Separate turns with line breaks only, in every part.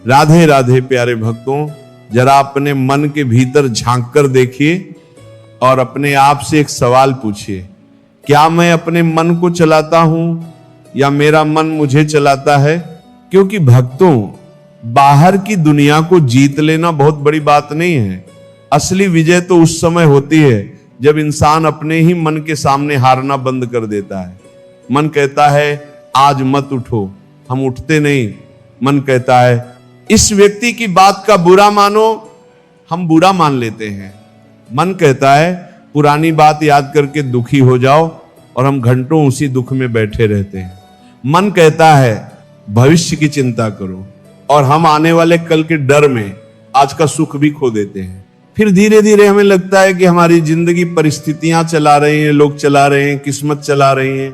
राधे राधे प्यारे भक्तों, जरा अपने मन के भीतर झांक कर देखिए और अपने आप से एक सवाल पूछिए, क्या मैं अपने मन को चलाता हूं या मेरा मन मुझे चलाता है? क्योंकि भक्तों, बाहर की दुनिया को जीत लेना बहुत बड़ी बात नहीं है। असली विजय तो उस समय होती है जब इंसान अपने ही मन के सामने हारना बंद कर देता है। मन कहता है आज मत उठो, हम उठते नहीं। मन कहता है इस व्यक्ति की बात का बुरा मानो, हम बुरा मान लेते हैं। मन कहता है पुरानी बात याद करके दुखी हो जाओ, और हम घंटों उसी दुख में बैठे रहते हैं। मन कहता है भविष्य की चिंता करो, और हम आने वाले कल के डर में आज का सुख भी खो देते हैं। फिर धीरे धीरे हमें लगता है कि हमारी जिंदगी परिस्थितियां चला रही हैं, लोग चला रहे हैं, किस्मत चला रही है।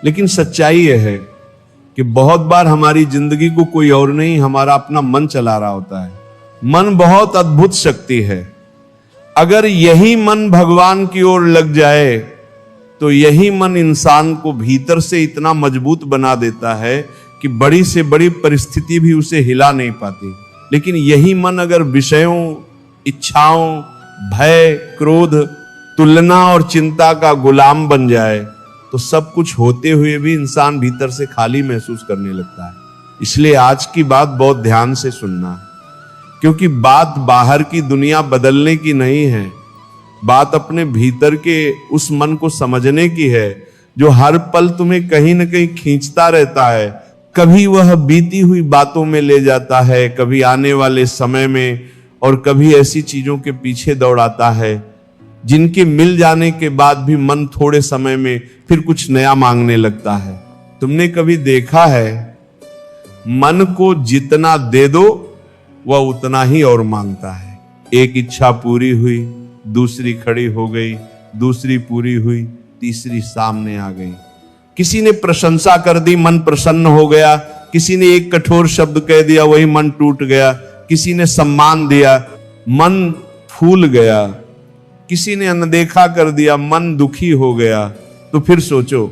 लेकिन सच्चाई यह है कि बहुत बार हमारी जिंदगी को कोई और नहीं, हमारा अपना मन चला रहा होता है। मन बहुत अद्भुत शक्ति है। अगर यही मन भगवान की ओर लग जाए तो यही मन इंसान को भीतर से इतना मजबूत बना देता है कि बड़ी से बड़ी परिस्थिति भी उसे हिला नहीं पाती। लेकिन यही मन अगर विषयों, इच्छाओं, भय, क्रोध, तुलना और चिंता का गुलाम बन जाए तो सब कुछ होते हुए भी इंसान भीतर से खाली महसूस करने लगता है। इसलिए आज की बात बहुत ध्यान से सुनना है, क्योंकि बात बाहर की दुनिया बदलने की नहीं है, बात अपने भीतर के उस मन को समझने की है जो हर पल तुम्हें कहीं न कहीं खींचता रहता है। कभी वह बीती हुई बातों में ले जाता है, कभी आने वाले समय में, और कभी ऐसी चीजों के पीछे दौड़ाता है जिनके मिल जाने के बाद भी मन थोड़े समय में फिर कुछ नया मांगने लगता है। तुमने कभी देखा है, मन को जितना दे दो वह उतना ही और मांगता है। एक इच्छा पूरी हुई, दूसरी खड़ी हो गई, दूसरी पूरी हुई, तीसरी सामने आ गई। किसी ने प्रशंसा कर दी, मन प्रसन्न हो गया। किसी ने एक कठोर शब्द कह दिया, वही मन टूट गया। किसी ने सम्मान दिया, मन फूल गया। किसी ने अनदेखा कर दिया, मन दुखी हो गया। तो फिर सोचो,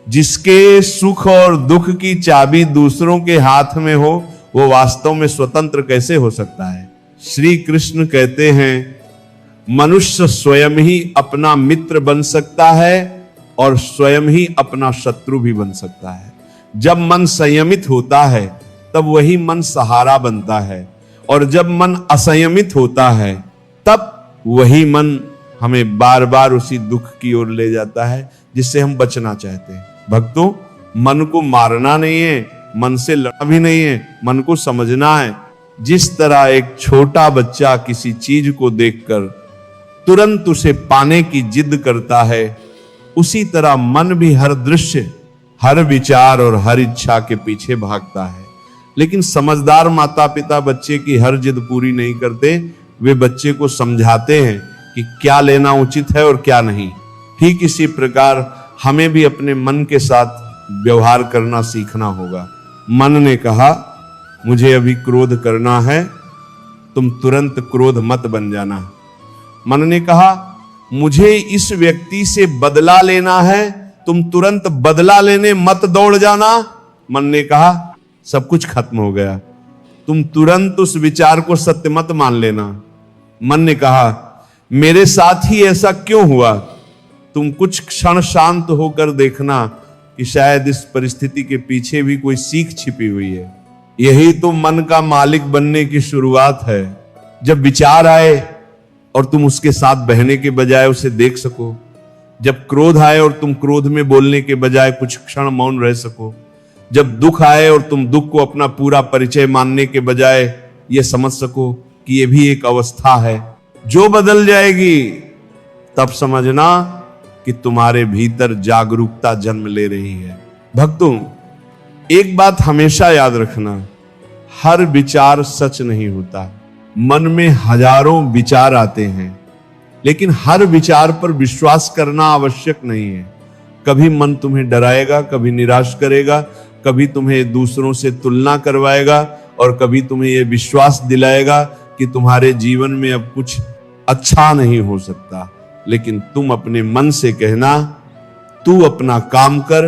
जिसके सुख और दुख की चाबी दूसरों के हाथ में हो, वो वास्तव में स्वतंत्र कैसे हो सकता है? श्री कृष्ण कहते हैं मनुष्य स्वयं ही अपना मित्र बन सकता है और स्वयं ही अपना शत्रु भी बन सकता है। जब मन संयमित होता है तब वही मन सहारा बनता है, और जब मन असंयमित होता है तब वही मन हमें बार बार उसी दुख की ओर ले जाता है जिससे हम बचना चाहते हैं। भक्तों, मन को मारना नहीं है, मन से लड़ना भी नहीं है, मन को समझना है। जिस तरह एक छोटा बच्चा किसी चीज को देखकर तुरंत उसे पाने की जिद करता है, उसी तरह मन भी हर दृश्य, हर विचार और हर इच्छा के पीछे भागता है। लेकिन समझदार माता पिता बच्चे की हर जिद पूरी नहीं करते, वे बच्चे को समझाते हैं कि क्या लेना उचित है और क्या नहीं। ठीक इसी प्रकार हमें भी अपने मन के साथ व्यवहार करना सीखना होगा। मन ने कहा मुझे अभी क्रोध करना है, तुम तुरंत क्रोध मत बन जाना। मन ने कहा मुझे इस व्यक्ति से बदला लेना है, तुम तुरंत बदला लेने मत दौड़ जाना। मन ने कहा सब कुछ खत्म हो गया, तुम तुरंत उस विचार को सत्य मत मान लेना। मन ने कहा मेरे साथ ही ऐसा क्यों हुआ, तुम कुछ क्षण शांत होकर देखना कि शायद इस परिस्थिति के पीछे भी कोई सीख छिपी हुई है। यही तो मन का मालिक बनने की शुरुआत है। जब विचार आए और तुम उसके साथ बहने के बजाय उसे देख सको, जब क्रोध आए और तुम क्रोध में बोलने के बजाय कुछ क्षण मौन रह सको, जब दुख आए और तुम दुख को अपना पूरा परिचय मानने के बजाय यह समझ सको कि यह भी एक अवस्था है जो बदल जाएगी, तब समझना कि तुम्हारे भीतर जागरूकता जन्म ले रही है। भक्तों, एक बात हमेशा याद रखना, हर विचार सच नहीं होता। मन में हजारों विचार आते हैं, लेकिन हर विचार पर विश्वास करना आवश्यक नहीं है। कभी मन तुम्हें डराएगा, कभी निराश करेगा, कभी तुम्हें दूसरों से तुलना करवाएगा, और कभी तुम्हें यह विश्वास दिलाएगा कि तुम्हारे जीवन में अब कुछ अच्छा नहीं हो सकता। लेकिन तुम अपने मन से कहना, तू अपना काम कर,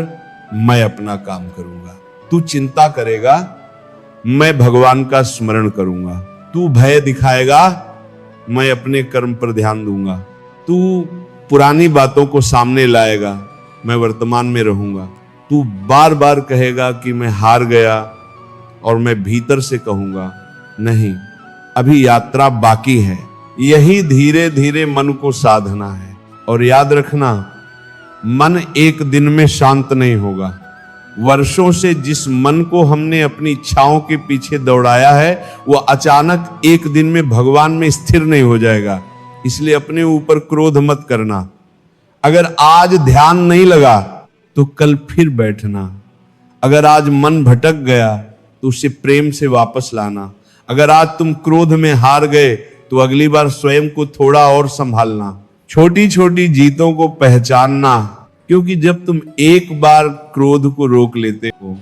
मैं अपना काम करूंगा। तू चिंता करेगा, मैं भगवान का स्मरण करूंगा। तू भय दिखाएगा, मैं अपने कर्म पर ध्यान दूंगा। तू पुरानी बातों को सामने लाएगा, मैं वर्तमान में रहूंगा। तू बार बार कहेगा कि मैं हार गया, और मैं भीतर से कहूंगा नहीं, अभी यात्रा बाकी है। यही धीरे धीरे मन को साधना है। और याद रखना, मन एक दिन में शांत नहीं होगा। वर्षों से जिस मन को हमने अपनी इच्छाओं के पीछे दौड़ाया है, वो अचानक एक दिन में भगवान में स्थिर नहीं हो जाएगा। इसलिए अपने ऊपर क्रोध मत करना। अगर आज ध्यान नहीं लगा तो कल फिर बैठना। अगर आज मन भटक गया तो उसे प्रेम से वापस लाना। अगर आज तुम क्रोध में हार गए तो अगली बार स्वयं को थोड़ा और संभालना। छोटी छोटी जीतों को पहचानना, क्योंकि जब तुम एक बार क्रोध को रोक लेते हो,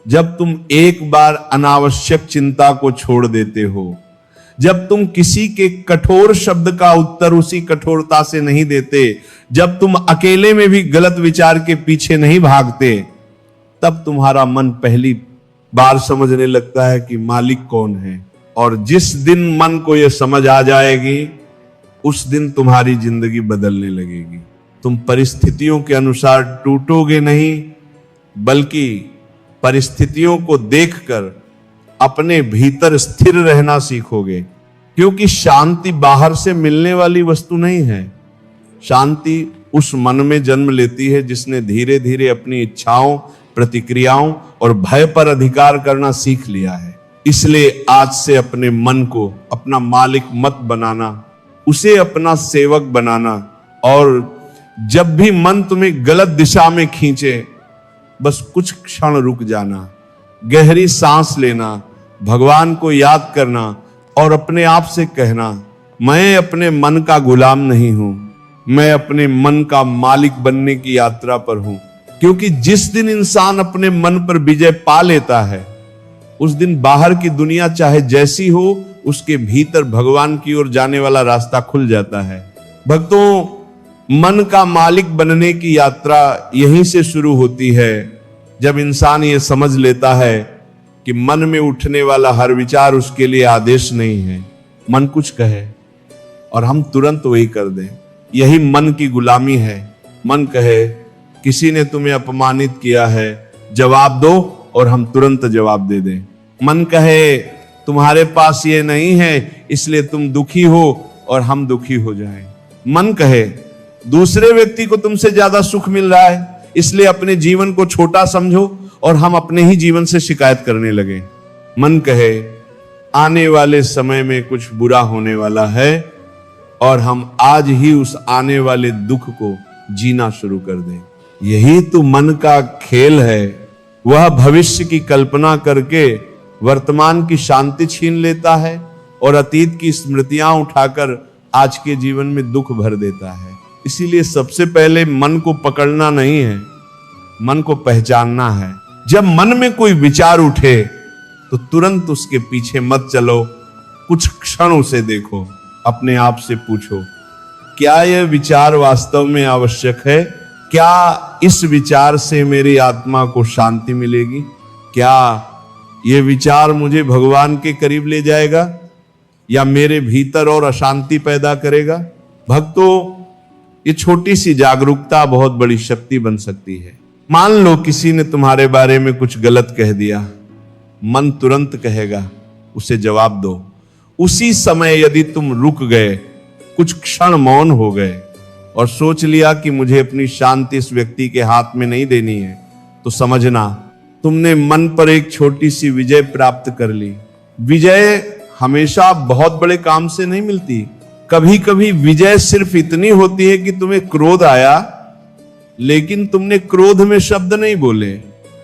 जब तुम एक बार अनावश्यक चिंता को छोड़ देते हो, जब तुम किसी के कठोर शब्द का उत्तर उसी कठोरता से नहीं देते, जब तुम अकेले में भी गलत विचार के पीछे नहीं भागते, तब तुम्हारा मन पहली बार समझने लगता है कि मालिक कौन है। और जिस दिन मन को यह समझ आ जाएगी, उस दिन तुम्हारी जिंदगी बदलने लगेगी। तुम परिस्थितियों के अनुसार टूटोगे नहीं, बल्कि परिस्थितियों को देखकर अपने भीतर स्थिर रहना सीखोगे। क्योंकि शांति बाहर से मिलने वाली वस्तु नहीं है। शांति उस मन में जन्म लेती है जिसने धीरे धीरे अपनी इच्छाओं, प्रतिक्रियाओं और भय पर अधिकार करना सीख लिया है। इसलिए आज से अपने मन को अपना मालिक मत बनाना, उसे अपना सेवक बनाना। और जब भी मन तुम्हें गलत दिशा में खींचे, बस कुछ क्षण रुक जाना, गहरी सांस लेना, भगवान को याद करना और अपने आप से कहना, मैं अपने मन का गुलाम नहीं हूं, मैं अपने मन का मालिक बनने की यात्रा पर हूं। क्योंकि जिस दिन इंसान अपने मन पर विजय पा लेता है, उस दिन बाहर की दुनिया चाहे जैसी हो, उसके भीतर भगवान की ओर जाने वाला रास्ता खुल जाता है। भक्तों, मन का मालिक बनने की यात्रा यहीं से शुरू होती है, जब इंसान ये समझ लेता है कि मन में उठने वाला हर विचार उसके लिए आदेश नहीं है। मन कुछ कहे और हम तुरंत वही कर दें, यही मन की गुलामी है। मन कहे किसी ने तुम्हें अपमानित किया है, जवाब दो, और हम तुरंत जवाब दे दें। मन कहे तुम्हारे पास ये नहीं है, इसलिए तुम दुखी हो, और हम दुखी हो जाएं। मन कहे दूसरे व्यक्ति को तुमसे ज्यादा सुख मिल रहा है, इसलिए अपने जीवन को छोटा समझो, और हम अपने ही जीवन से शिकायत करने लगे। मन कहे आने वाले समय में कुछ बुरा होने वाला है, और हम आज ही उस आने वाले दुख को जीना शुरू कर दें। यही तो मन का खेल है। वह भविष्य की कल्पना करके वर्तमान की शांति छीन लेता है, और अतीत की स्मृतियां उठाकर आज के जीवन में दुख भर देता है। इसीलिए सबसे पहले मन को पकड़ना नहीं है, मन को पहचानना है। जब मन में कोई विचार उठे तो तुरंत उसके पीछे मत चलो, कुछ क्षण उसे देखो, अपने आप से पूछो, क्या यह विचार वास्तव में आवश्यक है? क्या इस विचार से मेरी आत्मा को शांति मिलेगी? क्या यह विचार मुझे भगवान के करीब ले जाएगा, या मेरे भीतर और अशांति पैदा करेगा? भक्तों, ये छोटी सी जागरूकता बहुत बड़ी शक्ति बन सकती है। मान लो किसी ने तुम्हारे बारे में कुछ गलत कह दिया, मन तुरंत कहेगा उसे जवाब दो। उसी समय यदि तुम रुक गए, कुछ क्षण मौन हो गए और सोच लिया कि मुझे अपनी शांति इस व्यक्ति के हाथ में नहीं देनी है, तो समझना तुमने मन पर एक छोटी सी विजय प्राप्त कर ली। विजय हमेशा बहुत बड़े काम से नहीं मिलती। कभी कभी विजय सिर्फ इतनी होती है कि तुम्हें क्रोध आया, लेकिन तुमने क्रोध में शब्द नहीं बोले।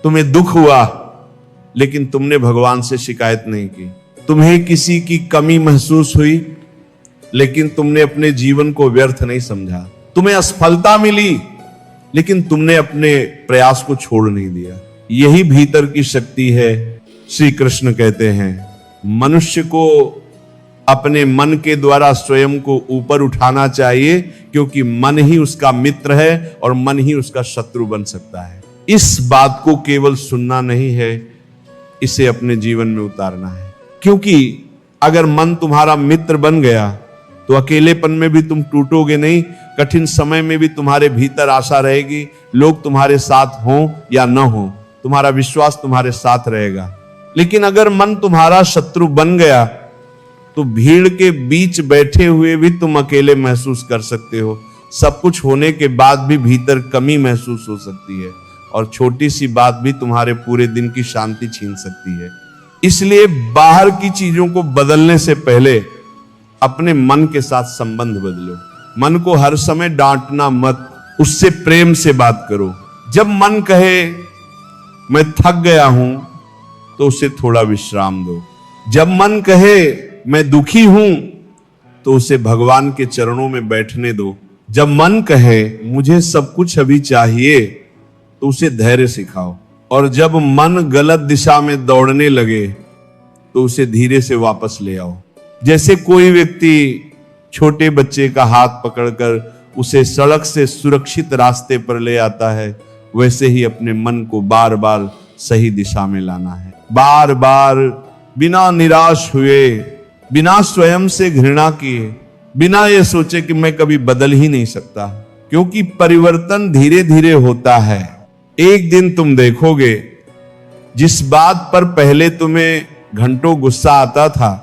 तुम्हें दुख हुआ, लेकिन तुमने भगवान से शिकायत नहीं की। तुम्हें किसी की कमी महसूस हुई, लेकिन तुमने अपने जीवन को व्यर्थ नहीं समझा। तुम्हें असफलता मिली, लेकिन तुमने अपने प्रयास को छोड़ नहीं दिया। यही भीतर की शक्ति है। श्री कृष्ण कहते हैं, मनुष्य को अपने मन के द्वारा स्वयं को ऊपर उठाना चाहिए, क्योंकि मन ही उसका मित्र है और मन ही उसका शत्रु बन सकता है। इस बात को केवल सुनना नहीं है, इसे अपने जीवन में उतारना है। क्योंकि अगर मन तुम्हारा मित्र बन गया तो अकेलेपन में भी तुम टूटोगे नहीं, कठिन समय में भी तुम्हारे भीतर आशा रहेगी। लोग तुम्हारे साथ हों या न हो, तुम्हारा विश्वास तुम्हारे साथ रहेगा। लेकिन अगर मन तुम्हारा शत्रु बन गया तो भीड़ के बीच बैठे हुए भी तुम अकेले महसूस कर सकते हो। सब कुछ होने के बाद भी भीतर कमी महसूस हो सकती है और छोटी सी बात भी तुम्हारे पूरे दिन की शांति छीन सकती है। इसलिए बाहर की चीजों को बदलने से पहले अपने मन के साथ संबंध बदलो। मन को हर समय डांटना मत, उससे प्रेम से बात करो। जब मन कहे मैं थक गया हूं तो उसे थोड़ा विश्राम दो। जब मन कहे मैं दुखी हूं तो उसे भगवान के चरणों में बैठने दो। जब मन कहे मुझे सब कुछ अभी चाहिए तो उसे धैर्य सिखाओ। और जब मन गलत दिशा में दौड़ने लगे तो उसे धीरे से वापस ले आओ। जैसे कोई व्यक्ति छोटे बच्चे का हाथ पकड़कर उसे सड़क से सुरक्षित रास्ते पर ले आता है, वैसे ही अपने मन को बार बार सही दिशा में लाना है। बार बार बिना निराश हुए, बिना स्वयं से घृणा किए, बिना ये सोचे कि मैं कभी बदल ही नहीं सकता। क्योंकि परिवर्तन धीरे धीरे होता है। एक दिन तुम देखोगे जिस बात पर पहले तुम्हें घंटों गुस्सा आता था,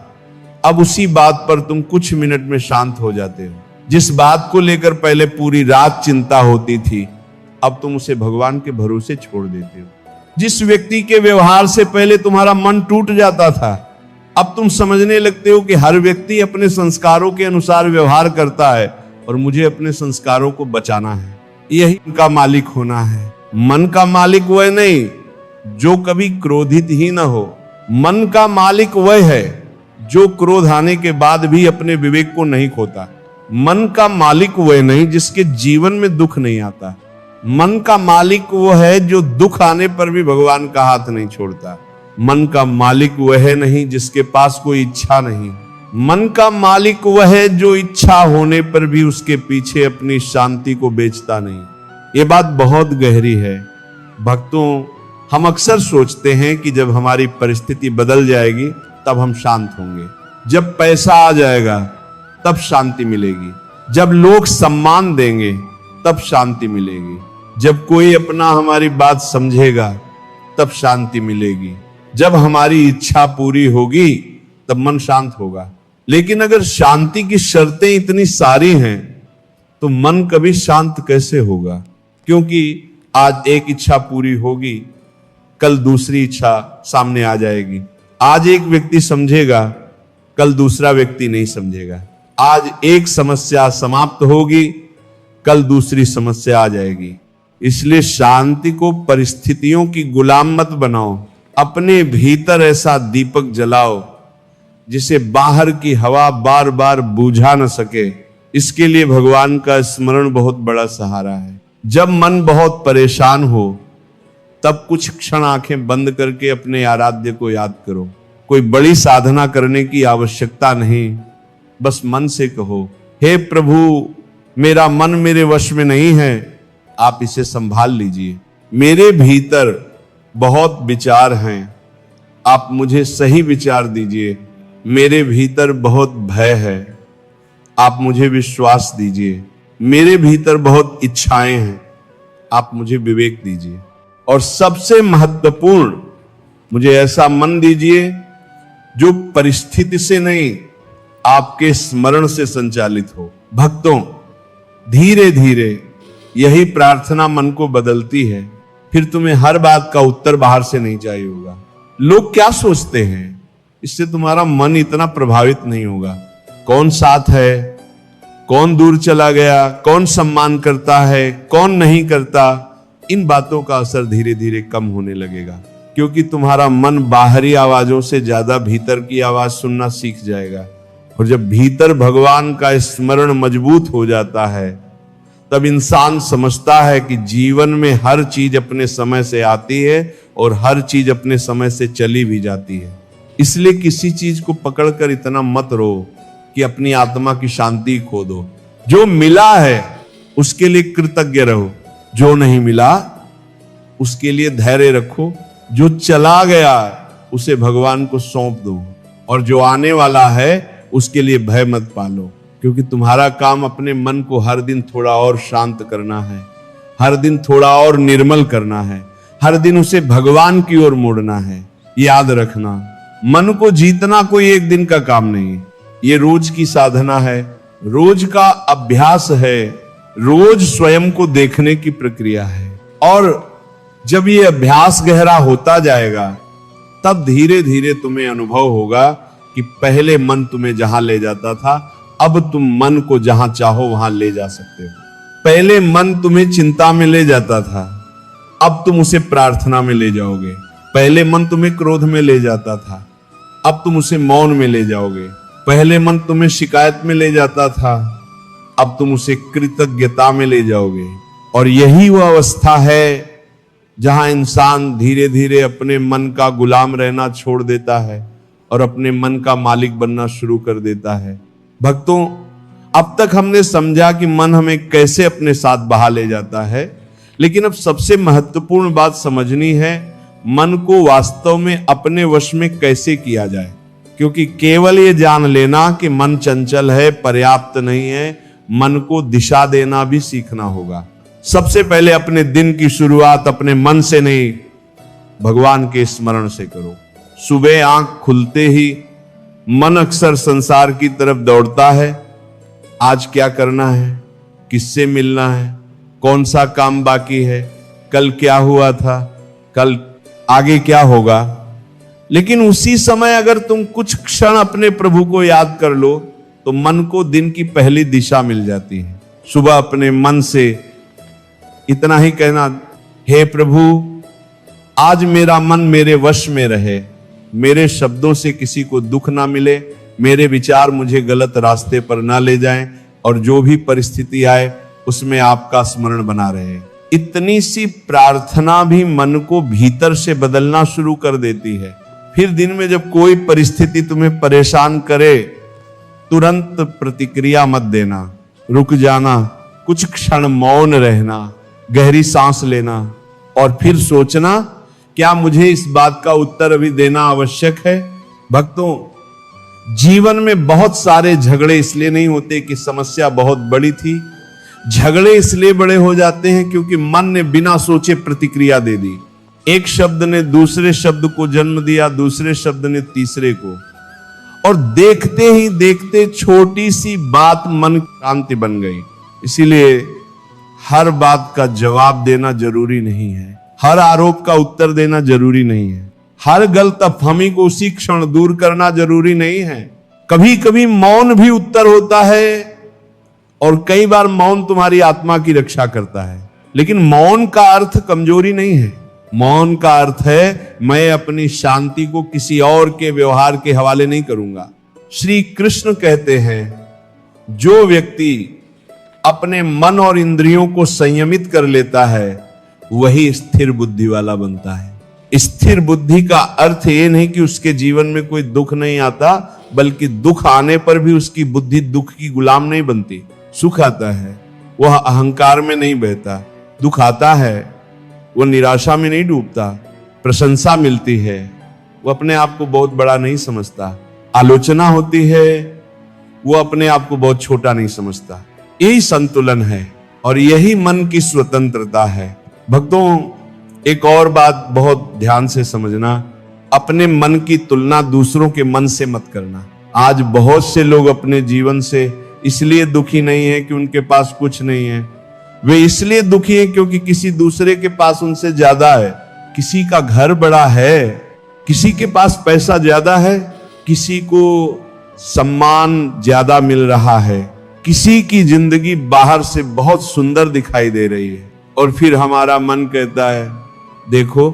अब उसी बात पर तुम कुछ मिनट में शांत हो जाते हो। जिस बात को लेकर पहले पूरी रात चिंता होती थी, अब तुम उसे भगवान के भरोसे छोड़ देते हो। जिस व्यक्ति के व्यवहार से पहले तुम्हारा मन टूट जाता था, अब तुम समझने लगते हो कि हर व्यक्ति अपने संस्कारों के अनुसार व्यवहार करता है और मुझे अपने संस्कारों को बचाना है। यही उनका मालिक होना है। मन का मालिक वह नहीं जो कभी क्रोधित ही न हो। मन का मालिक वह है जो क्रोध आने के बाद भी अपने विवेक को नहीं खोता। मन का मालिक वह नहीं जिसके जीवन में दुख नहीं आता। मन का मालिक वो है जो दुख आने पर भी भगवान का हाथ नहीं छोड़ता। मन का मालिक वह नहीं जिसके पास कोई इच्छा नहीं। मन का मालिक वह है जो इच्छा होने पर भी उसके पीछे अपनी शांति को बेचता नहीं। ये बात बहुत गहरी है भक्तों। हम अक्सर सोचते हैं कि जब हमारी परिस्थिति बदल जाएगी तब हम शांत होंगे, जब पैसा आ जाएगा तब शांति मिलेगी, जब लोग सम्मान देंगे तब शांति मिलेगी, जब कोई अपना हमारी बात समझेगा तब शांति मिलेगी, जब हमारी इच्छा पूरी होगी तब मन शांत होगा। लेकिन अगर शांति की शर्तें इतनी सारी हैं तो मन कभी शांत कैसे होगा? क्योंकि आज एक इच्छा पूरी होगी, कल दूसरी इच्छा सामने आ जाएगी। आज एक व्यक्ति समझेगा, कल दूसरा व्यक्ति नहीं समझेगा। आज एक समस्या समाप्त होगी, कल दूसरी समस्या आ जाएगी। इसलिए शांति को परिस्थितियों की गुलाम मत बनाओ। अपने भीतर ऐसा दीपक जलाओ जिसे बाहर की हवा बार बार बुझा न सके। इसके लिए भगवान का स्मरण बहुत बड़ा सहारा है। जब मन बहुत परेशान हो तब कुछ क्षण आंखें बंद करके अपने आराध्य को याद करो। कोई बड़ी साधना करने की आवश्यकता नहीं, बस मन से कहो, हे प्रभु मेरा मन मेरे वश में नहीं है, आप इसे संभाल लीजिए। मेरे भीतर बहुत विचार हैं, आप मुझे सही विचार दीजिए। मेरे भीतर बहुत भय है, आप मुझे विश्वास दीजिए। मेरे भीतर बहुत इच्छाएं हैं, आप मुझे विवेक दीजिए। और सबसे महत्वपूर्ण, मुझे ऐसा मन दीजिए जो परिस्थिति से नहीं आपके स्मरण से संचालित हो। भक्तों, धीरे धीरे यही प्रार्थना मन को बदलती है। फिर तुम्हें हर बात का उत्तर बाहर से नहीं चाहिए होगा। लोग क्या सोचते हैं, इससे तुम्हारा मन इतना प्रभावित नहीं होगा। कौन साथ है, कौन दूर चला गया, कौन सम्मान करता है, कौन नहीं करता, इन बातों का असर धीरे धीरे कम होने लगेगा। क्योंकि तुम्हारा मन बाहरी आवाजों से ज्यादा भीतर की आवाज सुनना सीख जाएगा। और जब भीतर भगवान का स्मरण मजबूत हो जाता है तब इंसान समझता है कि जीवन में हर चीज अपने समय से आती है और हर चीज अपने समय से चली भी जाती है। इसलिए किसी चीज को पकड़कर इतना मत रो कि अपनी आत्मा की शांति खो दो। जो मिला है उसके लिए कृतज्ञ रहो, जो नहीं मिला उसके लिए धैर्य रखो। जो चला गया उसे भगवान को सौंप दो, और जो आने वाला है उसके लिए भय मत पालो, क्योंकि तुम्हारा काम अपने मन को हर दिन थोड़ा और शांत करना है, हर दिन थोड़ा और निर्मल करना है, हर दिन उसे भगवान की ओर मोड़ना है। याद रखना, मन को जीतना कोई एक दिन का काम नहीं है, ये रोज की साधना है, रोज का अभ्यास है, रोज स्वयं को देखने की प्रक्रिया है। और जब ये अभ्यास गहरा होता जाएगा तब धीरे धीरे तुम्हें अनुभव होगा कि पहले मन तुम्हें जहां ले जाता था, अब तुम मन को जहां चाहो वहां ले जा सकते हो। पहले मन तुम्हें चिंता में ले जाता था, अब तुम उसे प्रार्थना में ले जाओगे। पहले मन तुम्हें क्रोध में ले जाता था, अब तुम उसे मौन में ले जाओगे। पहले मन तुम्हें शिकायत में ले जाता था, अब तुम उसे कृतज्ञता में ले जाओगे। और यही वह अवस्था है जहां इंसान धीरे धीरे अपने मन का गुलाम रहना छोड़ देता है और अपने मन का मालिक बनना शुरू कर देता है। भक्तों, अब तक हमने समझा कि मन हमें कैसे अपने साथ बहा ले जाता है, लेकिन अब सबसे महत्वपूर्ण बात समझनी है, मन को वास्तव में अपने वश में कैसे किया जाए। क्योंकि केवल ये जान लेना कि मन चंचल है पर्याप्त नहीं है, मन को दिशा देना भी सीखना होगा। सबसे पहले अपने दिन की शुरुआत अपने मन से नहीं, भगवान के स्मरण से करो। सुबह आंख खुलते ही मन अक्सर संसार की तरफ दौड़ता है। आज क्या करना है, किससे मिलना है, कौन सा काम बाकी है, कल क्या हुआ था, कल आगे क्या होगा। लेकिन उसी समय अगर तुम कुछ क्षण अपने प्रभु को याद कर लो तो मन को दिन की पहली दिशा मिल जाती है। सुबह अपने मन से इतना ही कहना, हे प्रभु, आज मेरा मन मेरे वश में रहे, मेरे शब्दों से किसी को दुख ना मिले, मेरे विचार मुझे गलत रास्ते पर ना ले जाएं, और जो भी परिस्थिति आए उसमें आपका स्मरण बना रहे। इतनी सी प्रार्थना भी मन को भीतर से बदलना शुरू कर देती है। फिर दिन में जब कोई परिस्थिति तुम्हें परेशान करे, तुरंत प्रतिक्रिया मत देना, रुक जाना, कुछ क्षण मौन रहना, गहरी सांस लेना और फिर सोचना, क्या मुझे इस बात का उत्तर अभी देना आवश्यक है। भक्तों, जीवन में बहुत सारे झगड़े इसलिए नहीं होते कि समस्या बहुत बड़ी थी, झगड़े इसलिए बड़े हो जाते हैं क्योंकि मन ने बिना सोचे प्रतिक्रिया दे दी। एक शब्द ने दूसरे शब्द को जन्म दिया, दूसरे शब्द ने तीसरे को, और देखते ही देखते छोटी सी बात मन की क्रांति बन गई। इसीलिए हर बात का जवाब देना जरूरी नहीं है, हर आरोप का उत्तर देना जरूरी नहीं है, हर गलतफहमी को उसी क्षण दूर करना जरूरी नहीं है। कभी कभी मौन भी उत्तर होता है, और कई बार मौन तुम्हारी आत्मा की रक्षा करता है। लेकिन मौन का अर्थ कमजोरी नहीं है, मौन का अर्थ है मैं अपनी शांति को किसी और के व्यवहार के हवाले नहीं करूंगा। श्री कृष्ण कहते हैं, जो व्यक्ति अपने मन और इंद्रियों को संयमित कर लेता है वही स्थिर बुद्धि वाला बनता है। स्थिर बुद्धि का अर्थ ये नहीं कि उसके जीवन में कोई दुख नहीं आता, बल्कि दुख आने पर भी उसकी बुद्धि दुख की गुलाम नहीं बनती। सुख आता है, वह अहंकार में नहीं बहता, दुख आता है, वह निराशा में नहीं डूबता, प्रशंसा मिलती है, वह अपने आप को बहुत बड़ा नहीं समझता, आलोचना होती है, वह अपने आप को बहुत छोटा नहीं समझता। यही संतुलन है और यही मन की स्वतंत्रता है। भक्तों, एक और बात बहुत ध्यान से समझना, अपने मन की तुलना दूसरों के मन से मत करना। आज बहुत से लोग अपने जीवन से इसलिए दुखी नहीं है कि उनके पास कुछ नहीं है, वे इसलिए दुखी हैं क्योंकि किसी दूसरे के पास उनसे ज्यादा है। किसी का घर बड़ा है, किसी के पास पैसा ज्यादा है, किसी को सम्मान ज्यादा मिल रहा है, किसी की जिंदगी बाहर से बहुत सुंदर दिखाई दे रही है, और फिर हमारा मन कहता है देखो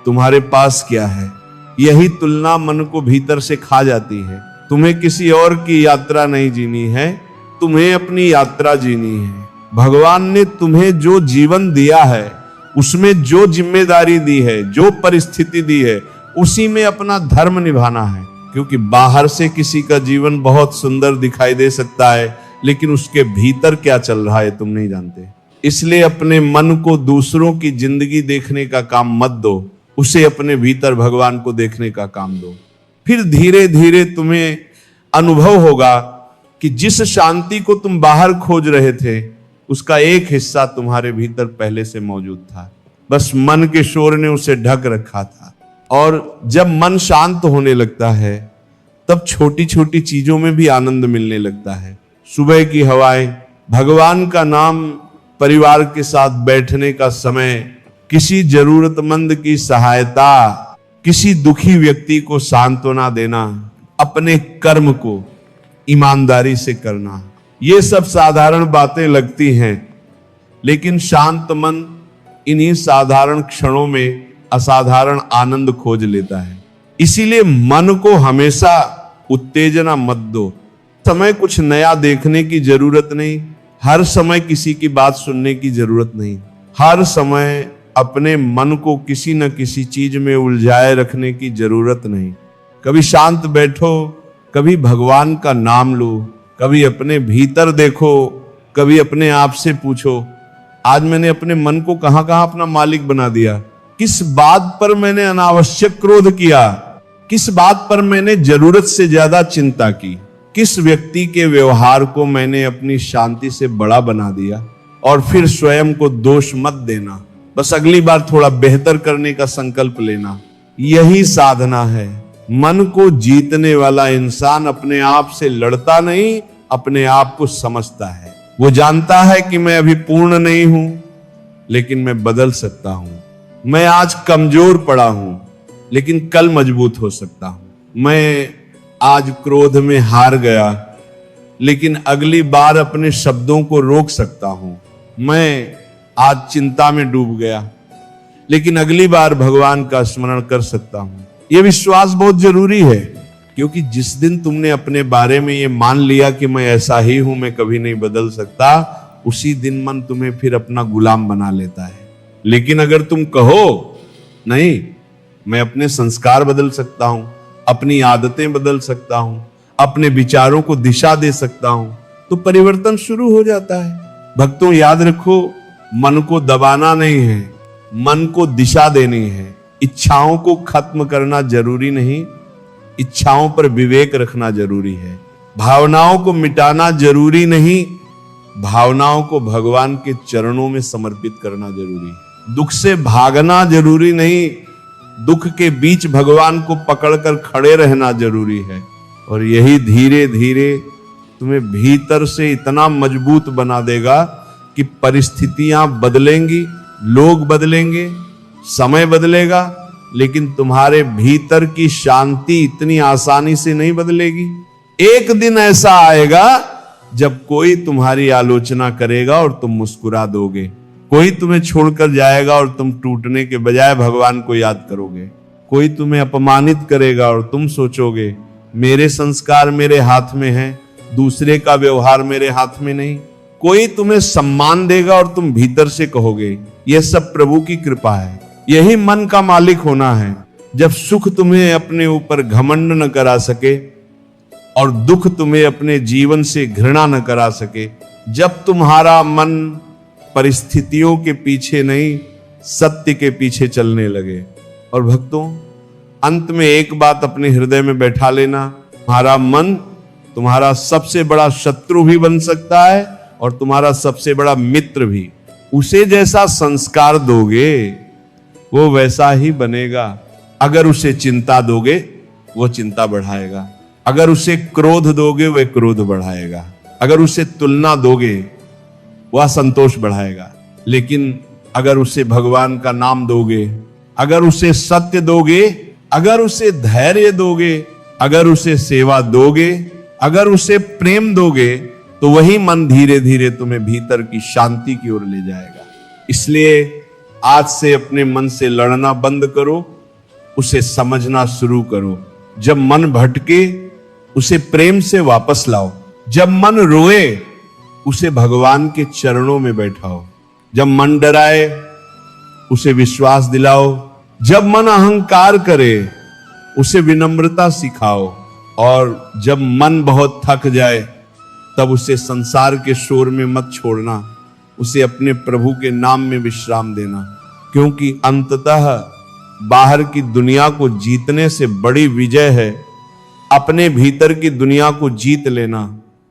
तुम्हारे पास क्या है। यही तुलना मन को भीतर से खा जाती है। तुम्हें किसी और की यात्रा नहीं जीनी है, तुम्हें अपनी यात्रा जीनी है। भगवान ने तुम्हें जो जीवन दिया है, उसमें जो जिम्मेदारी दी है, जो परिस्थिति दी है, उसी में अपना धर्म निभाना है। क्योंकि बाहर से किसी का जीवन बहुत सुंदर दिखाई दे सकता है, लेकिन उसके भीतर क्या चल रहा है तुम नहीं जानते। इसलिए अपने मन को दूसरों की जिंदगी देखने का काम मत दो, उसे अपने भीतर भगवान को देखने का काम दो। फिर धीरे धीरे तुम्हें अनुभव होगा कि जिस शांति को तुम बाहर खोज रहे थे उसका एक हिस्सा तुम्हारे भीतर पहले से मौजूद था, बस मन के शोर ने उसे ढक रखा था। और जब मन शांत होने लगता है तब छोटी छोटी चीजों में भी आनंद मिलने लगता है। सुबह की हवाएं, भगवान का नाम, परिवार के साथ बैठने का समय, किसी जरूरतमंद की सहायता, किसी दुखी व्यक्ति को सांत्वना देना, अपने कर्म को ईमानदारी से करना, ये सब साधारण बातें लगती हैं, लेकिन शांत मन इन्हीं साधारण क्षणों में असाधारण आनंद खोज लेता है। इसीलिए मन को हमेशा उत्तेजना मत दो। समय कुछ नया देखने की जरूरत नहीं, हर समय किसी की बात सुनने की जरूरत नहीं, हर समय अपने मन को किसी न किसी चीज में उलझाए रखने की जरूरत नहीं। कभी शांत बैठो, कभी भगवान का नाम लो, कभी अपने भीतर देखो, कभी अपने आप से पूछो, आज मैंने अपने मन को कहां कहां अपना मालिक बना दिया? किस बात पर मैंने अनावश्यक क्रोध किया? किस बात पर मैंने जरूरत से ज्यादा चिंता की? किस व्यक्ति के व्यवहार को मैंने अपनी शांति से बड़ा बना दिया? और फिर स्वयं को दोष मत देना, बस अगली बार थोड़ा बेहतर करने का संकल्प लेना। यही साधना है। मन को जीतने वाला इंसान अपने आप से लड़ता नहीं, अपने आप को समझता है। वो जानता है कि मैं अभी पूर्ण नहीं हूं, लेकिन मैं बदल सकता हूं। मैं आज कमजोर पड़ा हूं, लेकिन कल मजबूत हो सकता हूं। मैं आज क्रोध में हार गया, लेकिन अगली बार अपने शब्दों को रोक सकता हूं। मैं आज चिंता में डूब गया, लेकिन अगली बार भगवान का स्मरण कर सकता हूं। यह विश्वास बहुत जरूरी है, क्योंकि जिस दिन तुमने अपने बारे में ये मान लिया कि मैं ऐसा ही हूं, मैं कभी नहीं बदल सकता, उसी दिन मन तुम्हें फिर अपना गुलाम बना लेता है। लेकिन अगर तुम कहो नहीं, मैं अपने संस्कार बदल सकता हूं, अपनी आदतें बदल सकता हूं, अपने विचारों को दिशा दे सकता हूं, तो परिवर्तन शुरू हो जाता है। भक्तों, याद रखो, मन को दबाना नहीं है, मन को दिशा देनी है। इच्छाओं को खत्म करना जरूरी नहीं, इच्छाओं पर विवेक रखना जरूरी है। भावनाओं को मिटाना जरूरी नहीं, भावनाओं को भगवान के चरणों में समर्पित करना जरूरी है। दुख से भागना जरूरी नहीं, दुख के बीच भगवान को पकड़कर खड़े रहना जरूरी है। और यही धीरे धीरे तुम्हें भीतर से इतना मजबूत बना देगा कि परिस्थितियां बदलेंगी, लोग बदलेंगे, समय बदलेगा, लेकिन तुम्हारे भीतर की शांति इतनी आसानी से नहीं बदलेगी। एक दिन ऐसा आएगा जब कोई तुम्हारी आलोचना करेगा और तुम मुस्कुरा दोगे, कोई तुम्हें छोड़कर जाएगा और तुम टूटने के बजाय भगवान को याद करोगे, कोई तुम्हें अपमानित करेगा और तुम सोचोगे मेरे संस्कार मेरे हाथ में है, दूसरे का व्यवहार मेरे हाथ में नहीं। कोई तुम्हें सम्मान देगा और तुम भीतर से कहोगे यह सब प्रभु की कृपा है। यही मन का मालिक होना है। जब सुख तुम्हें अपने ऊपर घमंड न करा सके और दुख तुम्हें अपने जीवन से घृणा न करा सके, जब तुम्हारा मन परिस्थितियों के पीछे नहीं सत्य के पीछे चलने लगे। और भक्तों, अंत में एक बात अपने हृदय में बैठा लेना, तुम्हारा मन तुम्हारा सबसे बड़ा शत्रु भी बन सकता है और तुम्हारा सबसे बड़ा मित्र भी। उसे जैसा संस्कार दोगे वो वैसा ही बनेगा। अगर उसे चिंता दोगे वो चिंता बढ़ाएगा, अगर उसे क्रोध दोगे वह क्रोध बढ़ाएगा, अगर उसे तुलना दोगे वह संतोष बढ़ाएगा। लेकिन अगर उसे भगवान का नाम दोगे, अगर उसे सत्य दोगे, अगर उसे धैर्य दोगे, अगर उसे सेवा दोगे, अगर उसे प्रेम दोगे, तो वही मन धीरे धीरे तुम्हें भीतर की शांति की ओर ले जाएगा। इसलिए आज से अपने मन से लड़ना बंद करो, उसे समझना शुरू करो। जब मन भटके उसे प्रेम से वापस लाओ, जब मन रोए उसे भगवान के चरणों में बैठाओ, जब मन डराए उसे विश्वास दिलाओ, जब मन अहंकार करे उसे विनम्रता सिखाओ, और जब मन बहुत थक जाए तब उसे संसार के शोर में मत छोड़ना, उसे अपने प्रभु के नाम में विश्राम देना। क्योंकि अंततः बाहर की दुनिया को जीतने से बड़ी विजय है अपने भीतर की दुनिया को जीत लेना।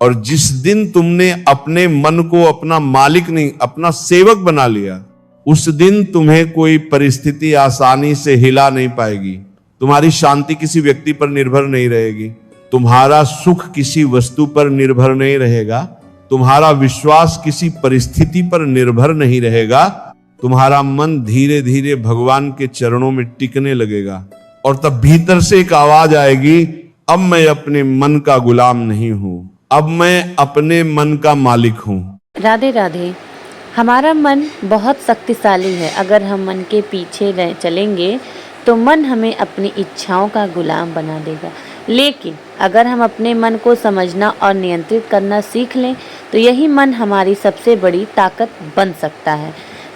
और जिस दिन तुमने अपने मन को अपना मालिक नहीं, अपना सेवक बना लिया, उस दिन तुम्हें कोई परिस्थिति आसानी से हिला नहीं पाएगी। तुम्हारी शांति किसी व्यक्ति पर निर्भर नहीं रहेगी, तुम्हारा सुख किसी वस्तु पर निर्भर नहीं रहेगा, तुम्हारा विश्वास किसी परिस्थिति पर निर्भर नहीं रहेगा। तुम्हारा मन धीरे धीरे भगवान के चरणों में टिकने लगेगा और तब भीतर से एक आवाज आएगी, अब मैं अपने मन का गुलाम नहीं हूं, अब मैं अपने मन का मालिक हूं।
राधे राधे। हमारा मन बहुत शक्तिशाली है। अगर हम मन के पीछे चलेंगे तो मन हमें अपनी इच्छाओं का गुलाम बना देगा, लेकिन अगर हम अपने मन को समझना और नियंत्रित करना सीख लें तो यही मन हमारी सबसे बड़ी ताकत बन सकता है।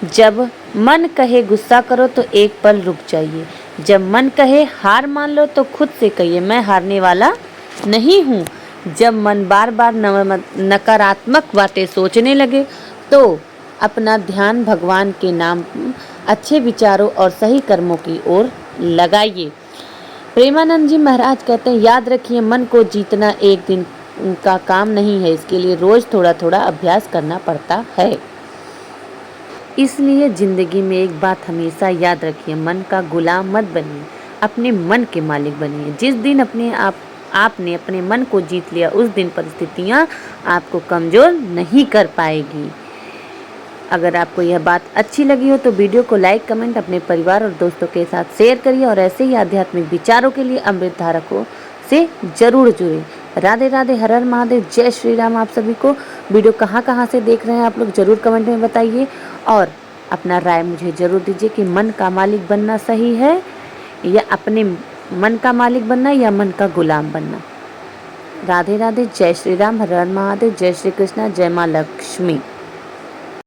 जब मन कहे गुस्सा करो तो एक पल रुक जाइए, जब मन कहे हार मान लो तो खुद से कहिए मैं हारने वाला नहीं हूँ। जब मन बार बार नकारात्मक बातें सोचने लगे तो अपना ध्यान भगवान के नाम, अच्छे विचारों और सही कर्मों की ओर लगाइए। प्रेमानंद जी महाराज कहते हैं, याद रखिए मन को जीतना एक दिन का काम नहीं है, इसके लिए रोज थोड़ा थोड़ा अभ्यास करना पड़ता है। इसलिए जिंदगी में एक बात हमेशा याद रखिए, मन का गुलाम मत बनिए, अपने मन के मालिक बनिए। जिस दिन आपने अपने मन को जीत लिया उस दिन परिस्थितियां आपको कमजोर नहीं कर पाएगी। अगर आपको यह बात अच्छी लगी हो तो वीडियो को लाइक, कमेंट, अपने परिवार और दोस्तों के साथ शेयर करिए और ऐसे ही आध्यात्मिक विचारों के लिए अमृत धारकों से जरूर जुड़े। राधे राधे, हर हर महादेव, जय श्री राम। आप सभी को वीडियो कहाँ से देख रहे हैं आप लोग जरूर कमेंट में बताइए और अपना राय मुझे जरूर दीजिए कि मन का मालिक बनना सही है या अपने मन का मालिक बनना या मन का गुलाम बनना। राधे राधे, जय श्री राम, हर हर महादेव, जय श्री कृष्णा, जय माँ लक्ष्मी।